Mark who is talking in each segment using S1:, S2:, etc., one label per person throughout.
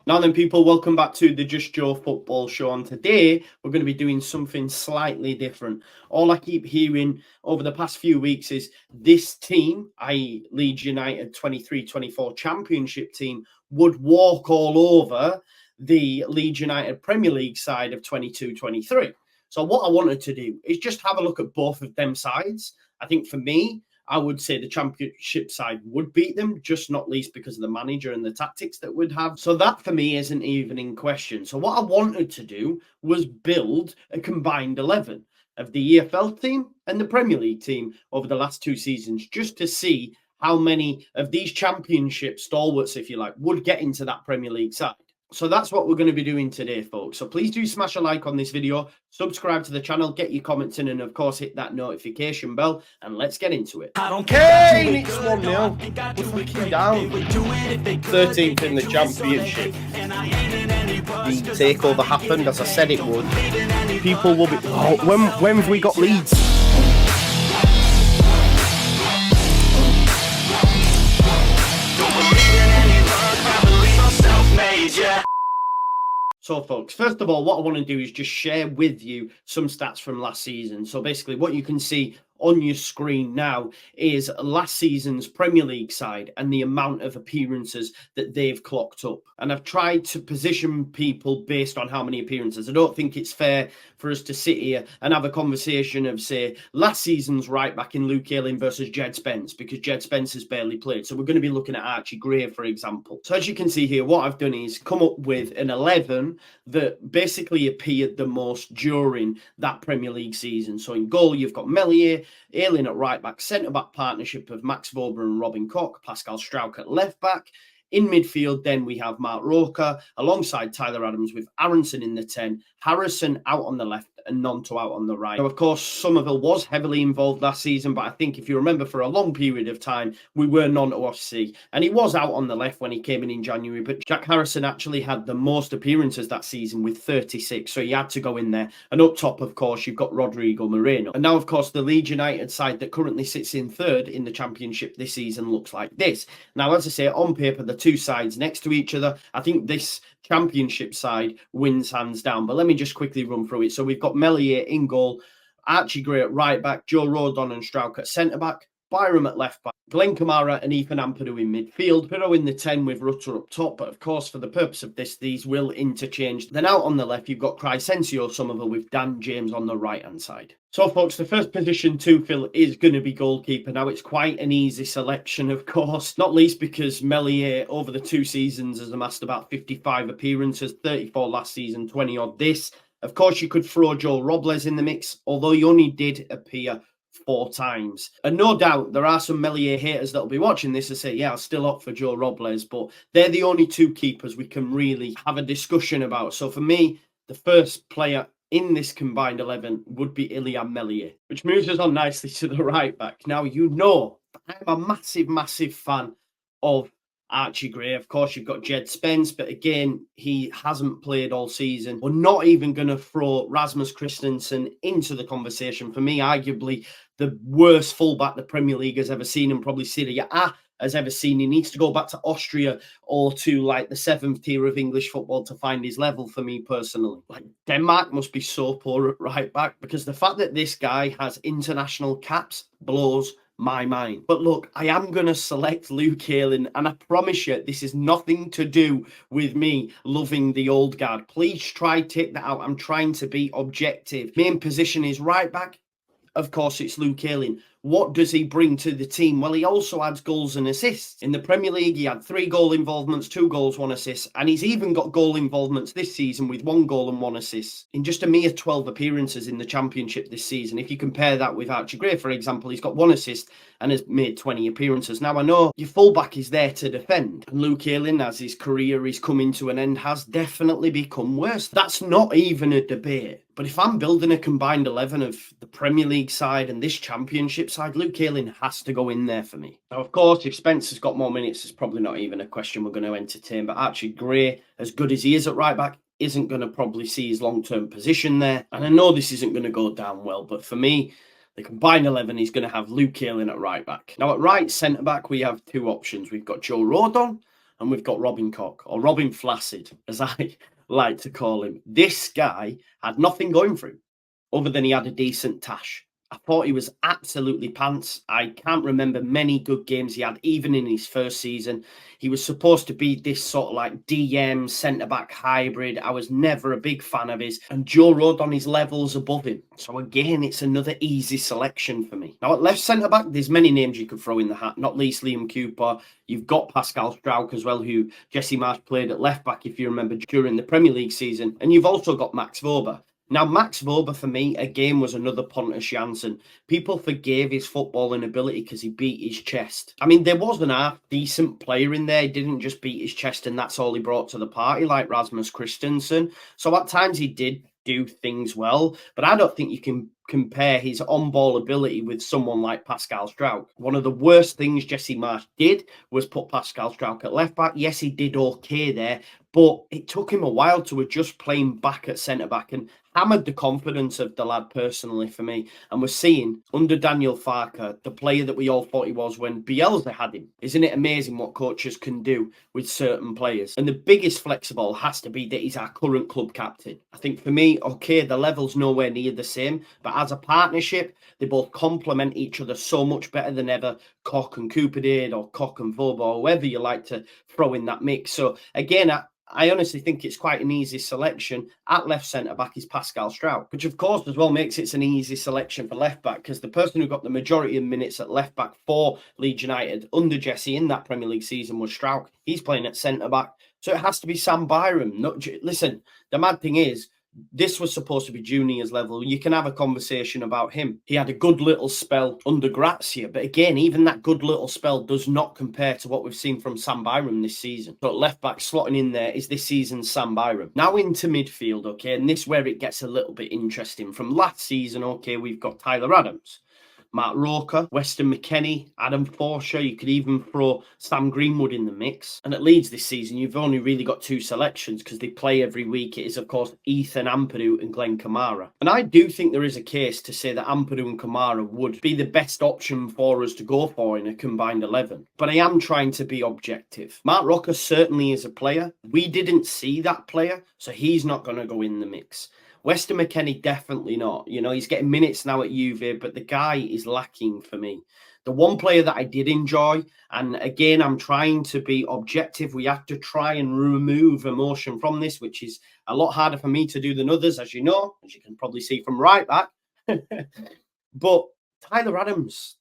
S1: Now then, people, welcome back to the Just Joe Football Show. And today we're going to be doing something slightly different. All I keep hearing over the past few weeks is this team, i.e. Leeds United 23-24 Championship team, would walk all over the Leeds United Premier League side of 22-23. So what I wanted to do is just have a look at both of them sides. I think for me, I would say the Championship side would beat them, just not least because of the manager and the tactics that would have. So that for me isn't even in question. So what I wanted to do was build a combined 11 of the EFL team and the Premier League team over the last two seasons, just to see how many of these Championship stalwarts, if you like, would get into that Premier League side. So that's what we're going to be doing today, folks. So please do smash a like on this video, subscribe to the channel, get your comments in, and of course hit that notification bell, and let's get into it.
S2: I don't care. It's 1-0. We're fucking down. 13th in the Championship. The takeover happened as I said it would. People will be. Oh, when have we got Leeds?
S1: So, folks, first of all, what I want to do is just share with you some stats from last season. So, basically, what you can see on your screen now is last season's Premier League side and the amount of appearances that they've clocked up. And I've tried to position people based on how many appearances. I don't think it's fair for us to sit here and have a conversation of, say, last season's right back in Luke Ayling versus Jed Spence, because Jed Spence has barely played. So we're going to be looking at Archie Gray, for example. So as you can see here, what I've done is come up with an 11 that basically appeared the most during that Premier League season. So in goal, you've got Meslier, Ayling at right back, centre back partnership of Max Vober and Robin Koch, Pascal Struijk at left back. In midfield, then we have Mark Roca alongside Tyler Adams with Aronson in the 10, Harrison out on the left and Nonto out on the right. Now, of course, Somerville was heavily involved last season, but I think if you remember, for a long period of time, we were Nonto FC, and he was out on the left when he came in January, but Jack Harrison actually had the most appearances that season with 36, so he had to go in there. And up top, of course, you've got Rodrigo Moreno. And now, of course, the Leeds United side that currently sits in third in the Championship this season looks like this. Now, as I say, on paper, the two sides next to each other, I think this Championship side wins hands down. But let me just quickly run through it. So we've got Meslier in goal, Archie Gray at right back, Joe Rodon and Struijk at centre back, Byram at left back, Glenn Kamara and Ethan Ampadu in midfield, Pirro in the 10 with Rutter up top, but of course for the purpose of this, these will interchange. Then out on the left, you've got Crysencio Somerville with Dan James on the right-hand side. So, folks, the first position to fill is going to be goalkeeper. Now, it's quite an easy selection, of course, not least because Meslier over the two seasons has amassed about 55 appearances, 34 last season, 20-odd this. Of course, you could throw Joe Robles in the mix, although he only did appear 4 times. And no doubt there are some Meslier haters that'll be watching this and say, yeah, I'm still up for Joe Robles, but they're the only two keepers we can really have a discussion about. So for me, the first player in this combined 11 would be Ilya Meslier, which moves us on nicely to the right back. Now, you know, I'm a massive fan of Archie Gray. Of course, you've got Jed Spence, but again, he hasn't played all season. We're not even going to throw Rasmus Christensen into the conversation. For me, arguably the worst fullback the Premier League has ever seen, and probably Serie A has ever seen. He needs to go back to Austria or to like the 7th tier of English football to find his level, for me personally. Like, Denmark must be so poor at right back, because the fact that this guy has international caps blows my mind. But look, I am going to select Luke Ayling, and I promise you, this is nothing to do with me loving the old guard. Please try take that out. I'm trying to be objective. Main position is right back. Of course, it's Luke Ayling. What does he bring to the team? Well, he also adds goals and assists. In the Premier League, he had 3 goal involvements, 2 goals, 1 assist, and he's even got goal involvements this season with 1 goal and 1 assist in just a mere 12 appearances in the Championship this season. If you compare that with Archie Gray, for example, he's got 1 assist and has made 20 appearances. Now, I know your fullback is there to defend, and Luke Ayling, as his career is coming to an end, has definitely become worse. That's not even a debate. But if I'm building a combined 11 of the Premier League side and this Championship side, Luke Ayling has to go in there for me. Now, of course, if Spencer's got more minutes, it's probably not even a question we're going to entertain. But Archie Gray, as good as he is at right back, isn't going to probably see his long-term position there. And I know this isn't going to go down well, but for me, the combined 11 is going to have Luke Ayling at right back. Now, at right centre-back, we have 2 options. We've got Joe Rodon and we've got Robin Cock, or Robin Flaccid, as I like to call him. This guy had nothing going for him other than he had a decent tash. I thought he was absolutely pants. I can't remember many good games he had, even in his first season. He was supposed to be this sort of like DM centre-back hybrid. I was never a big fan of his. And Joe rode on his levels above him. So again, it's another easy selection for me. Now at left centre-back, there's many names you could throw in the hat, not least Liam Cooper. You've got Pascal Struijk as well, who Jesse Marsch played at left-back, if you remember, during the Premier League season. And you've also got Max Wober. Now, Max Wober, for me, again, was another Pontus Jansson. People forgave his footballing ability because he beat his chest. I mean, there was an half-decent player in there. He didn't just beat his chest and that's all he brought to the party, like Rasmus Christensen. So at times he did do things well, but I don't think you can compare his on-ball ability with someone like Pascal Struijk. One of the worst things Jesse Marsch did was put Pascal Struijk at left-back. Yes, he did okay there, but it took him a while to adjust playing back at centre-back and hammered the confidence of the lad personally for me. And we're seeing, under Daniel Farke, the player that we all thought he was when Bielsa had him. Isn't it amazing what coaches can do with certain players? And the biggest flex of all has to be that he's our current club captain. I think for me, okay, the level's nowhere near the same, but as a partnership, they both complement each other so much better than ever Koch and Cooper did, or Koch and Wober, or whoever you like to throw in that mix. So again, I honestly think it's quite an easy selection. At left centre-back is Pascal Struijk, which of course as well makes it an easy selection for left-back, because the person who got the majority of minutes at left-back for Leeds United under Jesse in that Premier League season was Struijk. He's playing at centre-back. So it has to be Sam Byram. Listen, the mad thing is, this was supposed to be juniors level. You can have a conversation about him. He had a good little spell under Grazia, but again, even that good little spell does not compare to what we've seen from Sam Byram this season. So left back slotting in there is this season's Sam Byram. Now into midfield, okay, and this is where it gets a little bit interesting. From last season, okay, we've got Tyler Adams, Mark Roker, Weston McKennie, Adam Forshaw. You could even throw Sam Greenwood in the mix. And at Leeds this season, you've only really got two selections because they play every week. It is, of course, Ethan Ampadu and Glenn Kamara. And I do think there is a case to say that Ampadu and Kamara would be the best option for us to go for in a combined 11. But I am trying to be objective. Mark Roker certainly is a player. We didn't see that player, so he's not going to go in the mix. Weston McKennie, definitely not. You know, he's getting minutes now at Juve, but the guy is lacking for me. The one player that I did enjoy, and again, I'm trying to be objective. We have to try and remove emotion from this, which is a lot harder for me to do than others, as you know, as you can probably see from right back. But Tyler Adams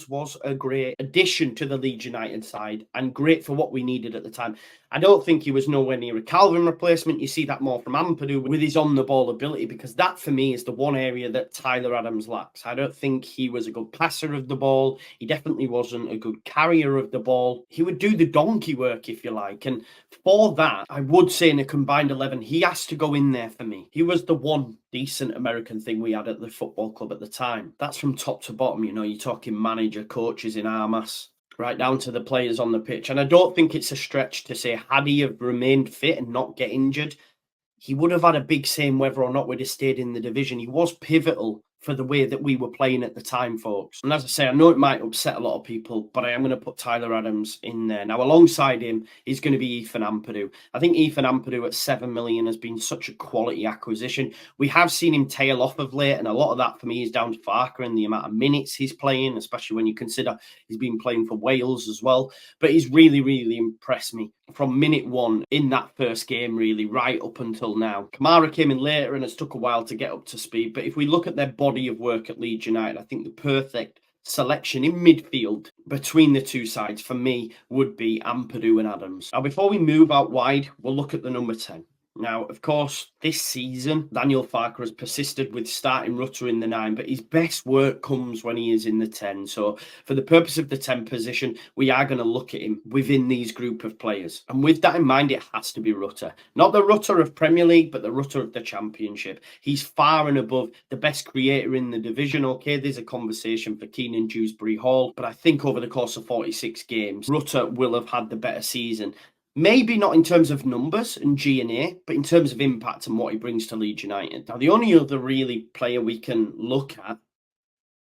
S1: was a great addition to the Leeds United side and great for what we needed at the time. I don't think he was nowhere near a Calvin replacement. You see that more from Ampadu with his on-the-ball ability, because that, for me, is the one area that Tyler Adams lacks. I don't think he was a good passer of the ball. He definitely wasn't a good carrier of the ball. He would do the donkey work, if you like. And for that, I would say in a combined 11, he has to go in there for me. He was the one decent American thing we had at the football club at the time. That's from top to bottom. You know, you're talking manager, coaches in armas, right down to the players on the pitch. And I don't think it's a stretch to say, had he have remained fit and not get injured, he would have had a big say in whether or not we'd have stayed in the division. He was pivotal for the way that we were playing at the time, folks. And as I say, I know it might upset a lot of people, but I am going to put Tyler Adams in there. Now, alongside him is going to be Ethan Ampadu. I think Ethan Ampadu at 7 million has been such a quality acquisition. We have seen him tail off of late, and a lot of that for me is down to Farke and the amount of minutes he's playing, especially when you consider he's been playing for Wales as well. But he's really, really impressed me from minute one in that first game, really, right up until now. Kamara came in later and it's took a while to get up to speed. But if we look at their body of work at Leeds United, I think the perfect selection in midfield between the two sides for me would be Ampadu and Adams. Now, before we move out wide, we'll look at the number 10. Now, of course, this season, Daniel Farke has persisted with starting Rutter in the 9, but his best work comes when he is in the 10. So for the purpose of the 10 position, we are going to look at him within these group of players. And with that in mind, it has to be Rutter. Not the Rutter of Premier League, but the Rutter of the Championship. He's far and above the best creator in the division. Okay, there's a conversation for Keenan Dewsbury Hall, but I think over the course of 46 games, Rutter will have had the better season. Maybe not in terms of numbers and G&A, but in terms of impact and what he brings to Leeds United. Now, the only other really player we can look at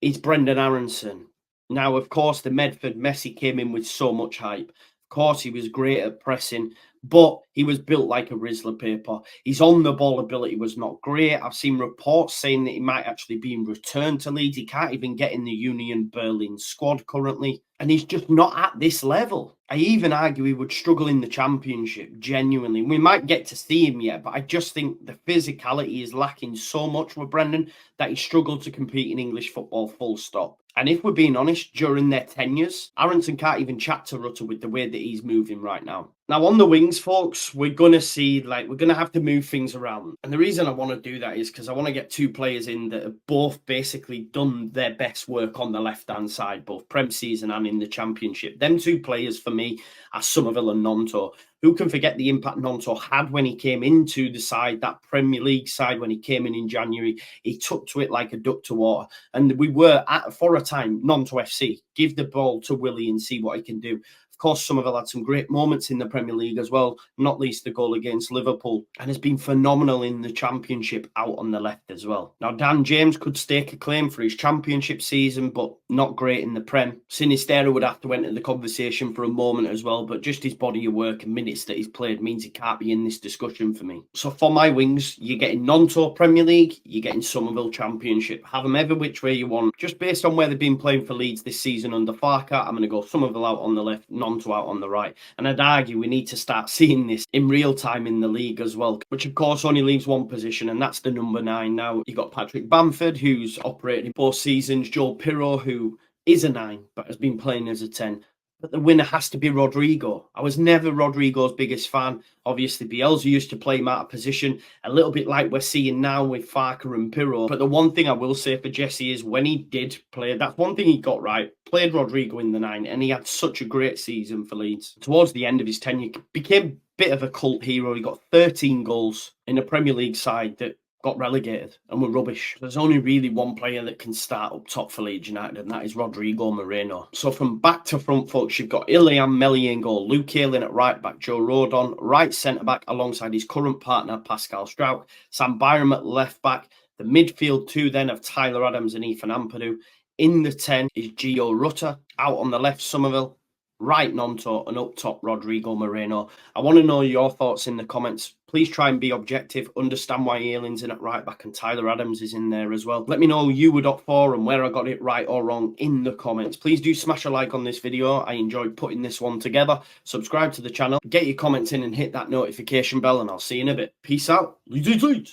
S1: is Brendan Aronson. Now, of course, the Medford Messi came in with so much hype. Of course, he was great at pressing, but he was built like a Rizzler paper. His on-the-ball ability was not great. I've seen reports saying that he might actually be returned to Leeds. He can't even get in the Union Berlin squad currently, and he's just not at this level. I even argue he would struggle in the Championship, genuinely. We might get to see him yet, but I just think the physicality is lacking so much with Brendan that he struggled to compete in English football, full stop. And if we're being honest, during their tenures, Aronson can't even chat to Rutter with the way that he's moving right now. Now, on the wings, folks, we're going to see, we're going to have to move things around. And the reason I want to do that is because I want to get two players in that have both basically done their best work on the left-hand side, both Prem season and in the Championship. Them two players, for me, are Somerville and Gnonto. Who can forget the impact Gnonto had when he came into the side, that Premier League side, when he came in January? He took to it like a duck to water. And we were, for a time, Gnonto FC. Give the ball to Willie and see what he can do. Of course, Somerville had some great moments in the Premier League as well, not least the goal against Liverpool, and has been phenomenal in the Championship out on the left as well. Now, Dan James could stake a claim for his Championship season, but not great in the Prem. Sinistero would have to enter the conversation for a moment as well, but just his body of work and minutes that he's played means he can't be in this discussion for me. So for my wings, you're getting Gnonto Premier League, you're getting Somerville Championship. Have them every which way you want. Just based on where they've been playing for Leeds this season under Farker, I'm going to go Somerville out on the left, Gnonto out on the right. And I'd argue we need to start seeing this in real time in the league as well, which of course only leaves one position, and that's the number 9 now. You've got Patrick Bamford, who's operated in 4 seasons, Joel Pirro, who is a 9, but has been playing as a 10. But the winner has to be Rodrigo. I was never Rodrigo's biggest fan. Obviously, Bielsa used to play him out of position, a little bit like we're seeing now with Farker and Pirro. But the one thing I will say for Jesse is when he did play, that's one thing he got right. Played Rodrigo in the 9, and he had such a great season for Leeds. Towards the end of his tenure, became a bit of a cult hero. He got 13 goals in a Premier League side that got relegated and were rubbish. There's only really one player that can start up top for Leeds United, and that is Rodrigo Moreno. So from back to front, folks, you've got Iliam Meslier in goal, Luke Ayling at right back, Joe Rodon right centre back alongside his current partner Pascal Strout, Sam Byram at left back. The midfield two then of Tyler Adams and Ethan Ampadu. In the 10 is Gio Rutter, out on the left Somerville, right Gnonto, and up top Rodrigo Moreno. I want to know your thoughts in the comments. Please try and be objective, understand why Ayling's in at right back and Tyler Adams is in there as well. Let me know who you would opt for and where I got it right or wrong in the comments. Please do smash a like on this video. I enjoyed putting this one together. Subscribe to the channel, get your comments in and hit that notification bell, and I'll see you in a bit. Peace out. Leeds.